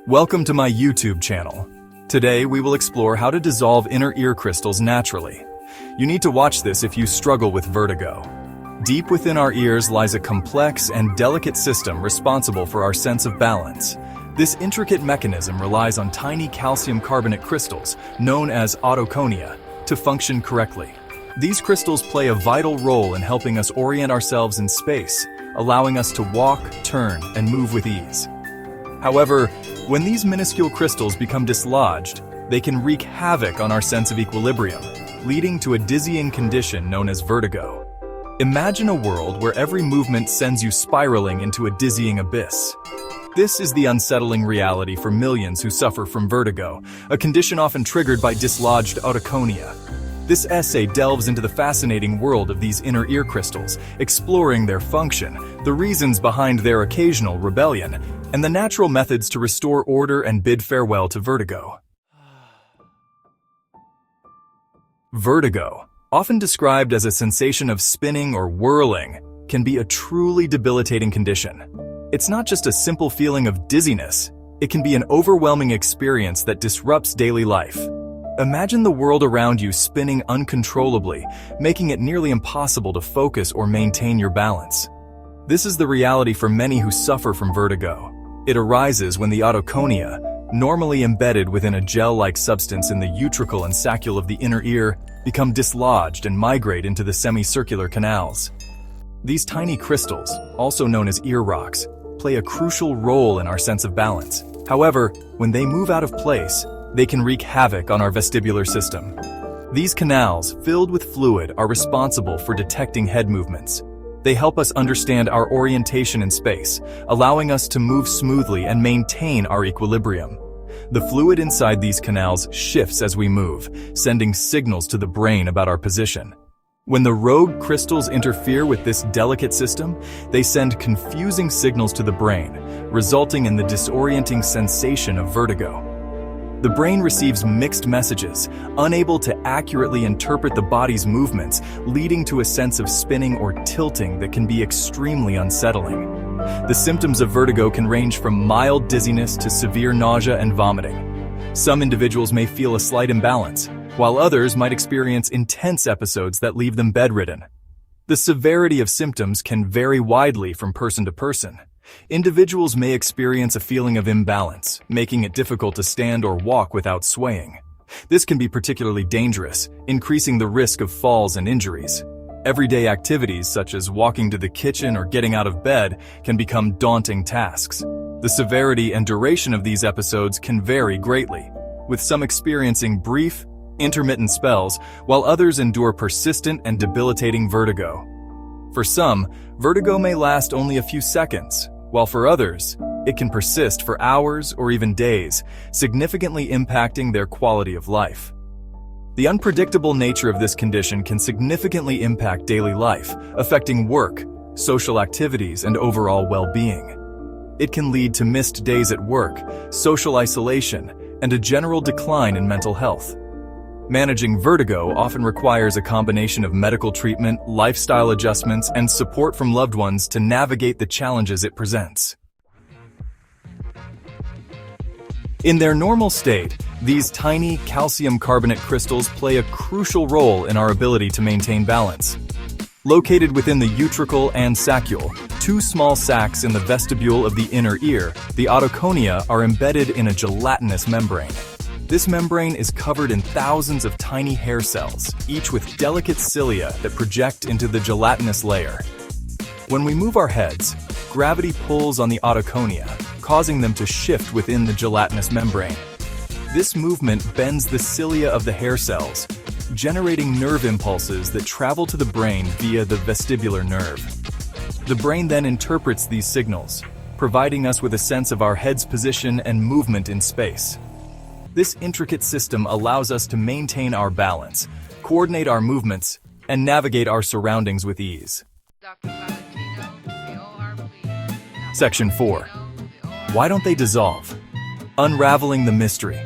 Welcome to my YouTube channel. Today we will explore how to dissolve inner ear crystals naturally. You need to watch this if you struggle with vertigo. Deep within our ears lies a complex and delicate system responsible for our sense of balance. This intricate mechanism relies on tiny calcium carbonate crystals, known as otoconia, to function correctly. These crystals play a vital role in helping us orient ourselves in space, allowing us to walk, turn, and move with ease. However, when these minuscule crystals become dislodged, they can wreak havoc on our sense of equilibrium, leading to a dizzying condition known as vertigo. Imagine a world where every movement sends you spiraling into a dizzying abyss. This is the unsettling reality for millions who suffer from vertigo, a condition often triggered by dislodged otoconia. This essay delves into the fascinating world of these inner ear crystals, exploring their function, the reasons behind their occasional rebellion, and the natural methods to restore order and bid farewell to vertigo. Vertigo, often described as a sensation of spinning or whirling, can be a truly debilitating condition. It's not just a simple feeling of dizziness, it can be an overwhelming experience that disrupts daily life. Imagine the world around you spinning uncontrollably, making it nearly impossible to focus or maintain your balance. This is the reality for many who suffer from vertigo. It arises when the otoconia, normally embedded within a gel-like substance in the utricle and saccule of the inner ear, become dislodged and migrate into the semicircular canals. These tiny crystals, also known as ear rocks, play a crucial role in our sense of balance. However, when they move out of place, they can wreak havoc on our vestibular system. These canals, filled with fluid, are responsible for detecting head movements. They help us understand our orientation in space, allowing us to move smoothly and maintain our equilibrium. The fluid inside these canals shifts as we move, sending signals to the brain about our position. When the rogue crystals interfere with this delicate system, they send confusing signals to the brain, resulting in the disorienting sensation of vertigo. The brain receives mixed messages, unable to accurately interpret the body's movements, leading to a sense of spinning or tilting that can be extremely unsettling. The symptoms of vertigo can range from mild dizziness to severe nausea and vomiting. Some individuals may feel a slight imbalance, while others might experience intense episodes that leave them bedridden. The severity of symptoms can vary widely from person to person. Individuals may experience a feeling of imbalance, making it difficult to stand or walk without swaying. This can be particularly dangerous, increasing the risk of falls and injuries. Everyday activities such as walking to the kitchen or getting out of bed can become daunting tasks. The severity and duration of these episodes can vary greatly, with some experiencing brief, intermittent spells, while others endure persistent and debilitating vertigo. For some, vertigo may last only a few seconds, while for others, it can persist for hours or even days, significantly impacting their quality of life. The unpredictable nature of this condition can significantly impact daily life, affecting work, social activities, and overall well-being. It can lead to missed days at work, social isolation, and a general decline in mental health. Managing vertigo often requires a combination of medical treatment, lifestyle adjustments, and support from loved ones to navigate the challenges it presents. In their normal state, these tiny calcium carbonate crystals play a crucial role in our ability to maintain balance. Located within the utricle and saccule, two small sacs in the vestibule of the inner ear, the otoconia are embedded in a gelatinous membrane. This membrane is covered in thousands of tiny hair cells, each with delicate cilia that project into the gelatinous layer. When we move our heads, gravity pulls on the otoconia, causing them to shift within the gelatinous membrane. This movement bends the cilia of the hair cells, generating nerve impulses that travel to the brain via the vestibular nerve. The brain then interprets these signals, providing us with a sense of our head's position and movement in space. This intricate system allows us to maintain our balance, coordinate our movements, and navigate our surroundings with ease. Section 4. Why don't they dissolve? Unraveling the mystery.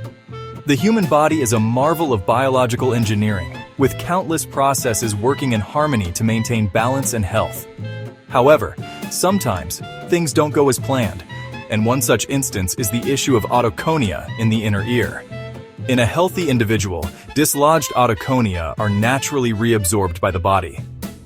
The human body is a marvel of biological engineering, with countless processes working in harmony to maintain balance and health. However, sometimes things don't go as planned. and one such instance is the issue of otoconia in the inner ear. In a healthy individual, dislodged otoconia are naturally reabsorbed by the body.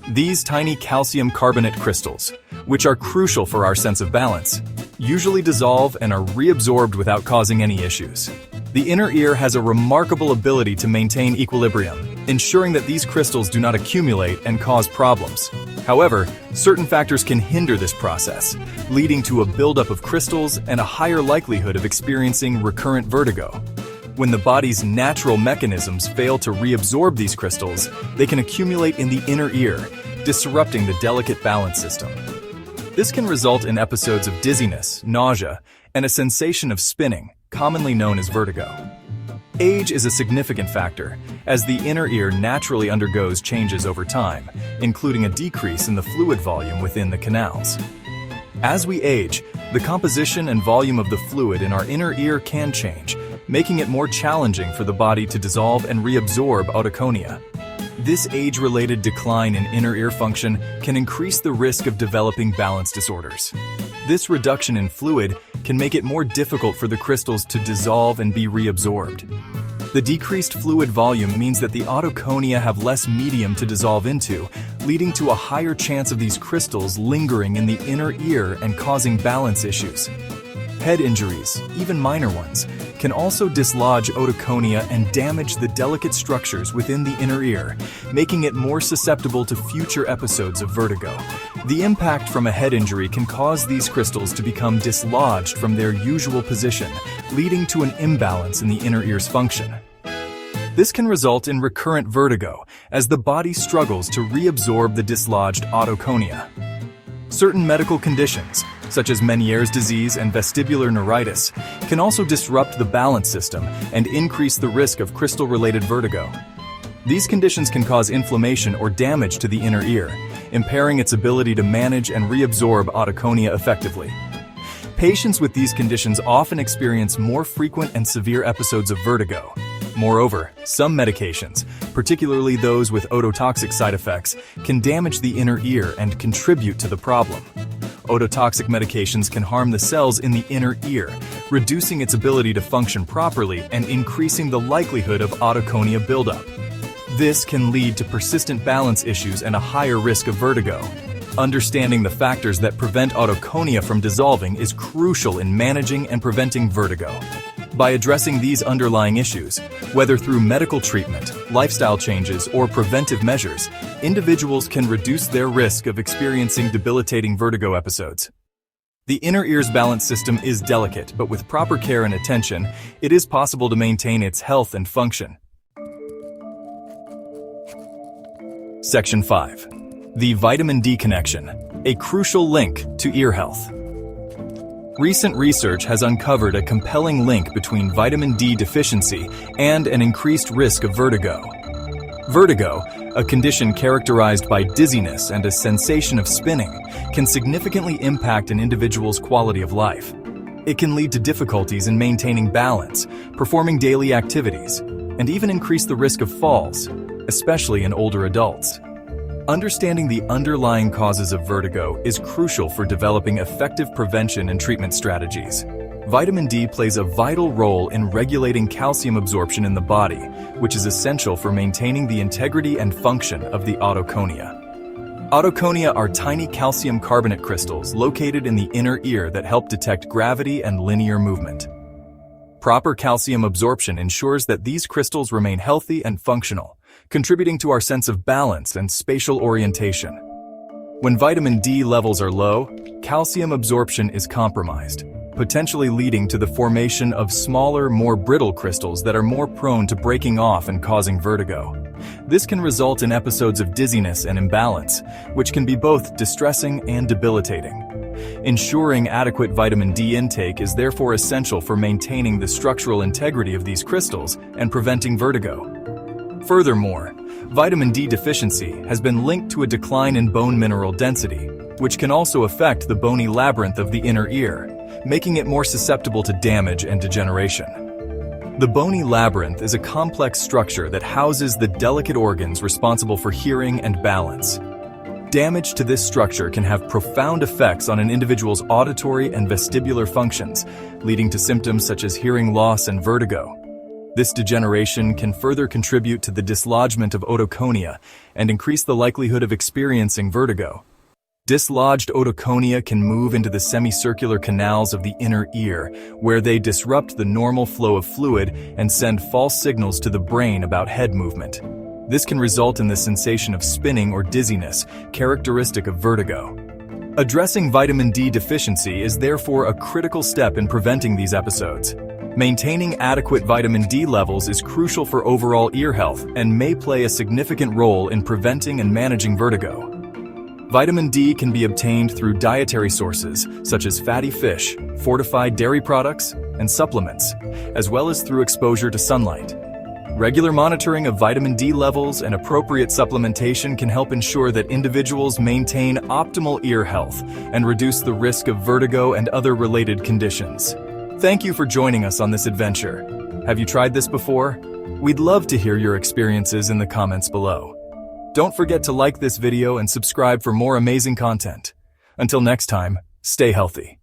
These tiny calcium carbonate crystals, which are crucial for our sense of balance, usually dissolve and are reabsorbed without causing any issues. The inner ear has a remarkable ability to maintain equilibrium, ensuring that these crystals do not accumulate and cause problems. However, certain factors can hinder this process, leading to a buildup of crystals and a higher likelihood of experiencing recurrent vertigo. When the body's natural mechanisms fail to reabsorb these crystals, they can accumulate in the inner ear, disrupting the delicate balance system. This can result in episodes of dizziness, nausea, and a sensation of spinning, commonly known as vertigo. Age is a significant factor, as the inner ear naturally undergoes changes over time, including a decrease in the fluid volume within the canals. As we age, the composition and volume of the fluid in our inner ear can change, making it more challenging for the body to dissolve and reabsorb otoconia. This age-related decline in inner ear function can increase the risk of developing balance disorders. This reduction in fluid can make it more difficult for the crystals to dissolve and be reabsorbed. The decreased fluid volume means that the otoconia have less medium to dissolve into, leading to a higher chance of these crystals lingering in the inner ear and causing balance issues. Head injuries, even minor ones, can also dislodge otoconia and damage the delicate structures within the inner ear, making it more susceptible to future episodes of vertigo. The impact from a head injury can cause these crystals to become dislodged from their usual position, leading to an imbalance in the inner ear's function. This can result in recurrent vertigo as the body struggles to reabsorb the dislodged otoconia. Certain medical conditions, such as Meniere's disease and vestibular neuritis, can also disrupt the balance system and increase the risk of crystal-related vertigo. These conditions can cause inflammation or damage to the inner ear, impairing its ability to manage and reabsorb otoconia effectively. Patients with these conditions often experience more frequent and severe episodes of vertigo. Moreover, some medications, particularly those with ototoxic side effects, can damage the inner ear and contribute to the problem. Ototoxic medications can harm the cells in the inner ear, reducing its ability to function properly and increasing the likelihood of otoconia buildup. This can lead to persistent balance issues and a higher risk of vertigo. Understanding the factors that prevent otoconia from dissolving is crucial in managing and preventing vertigo. By addressing these underlying issues, whether through medical treatment, lifestyle changes, or preventive measures, individuals can reduce their risk of experiencing debilitating vertigo episodes. The inner ear's balance system is delicate, but with proper care and attention, it is possible to maintain its health and function. Section 5. The vitamin D connection, a crucial link to ear health. Recent research has uncovered a compelling link between vitamin D deficiency and an increased risk of vertigo. Vertigo, a condition characterized by dizziness and a sensation of spinning, can significantly impact an individual's quality of life. It can lead to difficulties in maintaining balance, performing daily activities, and even increase the risk of falls, especially in older adults. Understanding the underlying causes of vertigo is crucial for developing effective prevention and treatment strategies. Vitamin D plays a vital role in regulating calcium absorption in the body, which is essential for maintaining the integrity and function of the otoconia. Otoconia are tiny calcium carbonate crystals located in the inner ear that help detect gravity and linear movement. Proper calcium absorption ensures that these crystals remain healthy and functional, contributing to our sense of balance and spatial orientation. When vitamin D levels are low, calcium absorption is compromised, potentially leading to the formation of smaller, more brittle crystals that are more prone to breaking off and causing vertigo. This can result in episodes of dizziness and imbalance, which can be both distressing and debilitating. Ensuring adequate vitamin D intake is therefore essential for maintaining the structural integrity of these crystals and preventing vertigo. Furthermore, vitamin D deficiency has been linked to a decline in bone mineral density, which can also affect the bony labyrinth of the inner ear, making it more susceptible to damage and degeneration. The bony labyrinth is a complex structure that houses the delicate organs responsible for hearing and balance. Damage to this structure can have profound effects on an individual's auditory and vestibular functions, leading to symptoms such as hearing loss and vertigo. This degeneration can further contribute to the dislodgement of otoconia and increase the likelihood of experiencing vertigo. Dislodged otoconia can move into the semicircular canals of the inner ear, where they disrupt the normal flow of fluid and send false signals to the brain about head movement. This can result in the sensation of spinning or dizziness, characteristic of vertigo. Addressing vitamin D deficiency is therefore a critical step in preventing these episodes. Maintaining adequate vitamin D levels is crucial for overall ear health and may play a significant role in preventing and managing vertigo. Vitamin D can be obtained through dietary sources such as fatty fish, fortified dairy products, and supplements, as well as through exposure to sunlight. Regular monitoring of vitamin D levels and appropriate supplementation can help ensure that individuals maintain optimal ear health and reduce the risk of vertigo and other related conditions. Thank you for joining us on this adventure. Have you tried this before? We'd love to hear your experiences in the comments below. Don't forget to like this video and subscribe for more amazing content. Until next time, stay healthy.